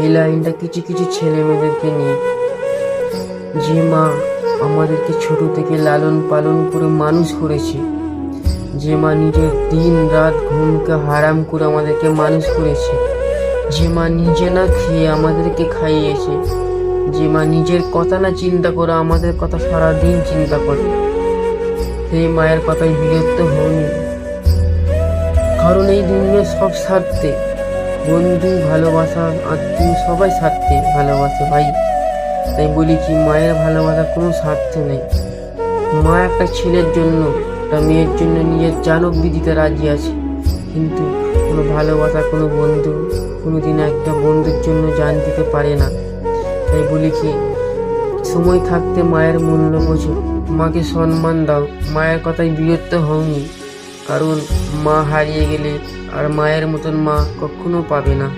এই লাইনটা কিছু কিছু ছেলে মেয়েদেরকে নিয়ে। যে মা আমাদেরকে ছোট থেকে লালন পালন করে মানুষ করেছে, যে মা নিজের দিন রাত ঘুমকে হারাম করে আমাদেরকে মানুষ করেছে, যে মা নিজে না খেয়ে আমাদেরকে খাইয়েছে, যে মা নিজের কথা না চিন্তা করে আমাদের কথা সারাদিন চিন্তা করে, সেই মায়ের কথায় বিরক্ত হইনি। কারণ এই দুনিয়ার সব স্বার্থে, বন্ধু ভালোবাসা আত্মীয় সবাই স্বার্থে ভালোবাসে ভাই। তাই বলি কি, মায়ের ভালোবাসা কোনো স্বার্থ নেই। মা একটা ছেলের জন্য, একটা মেয়ের জন্য নিজের জান অবধি দিতে রাজি আছে, কিন্তু কোনো ভালোবাসা কোনো বন্ধু কোনোদিন একটা বন্ধুর জন্য জান দিতে পারে না। তাই বলি কি, সময় থাকতে মায়ের মূল্য বোঝো, মাকে সম্মান দাও, মায়ের কথায় বিরক্ত হওনি। কারণ মা হারিয়ে গেলে আর মায়ের মতন মা কখনো পাবে না।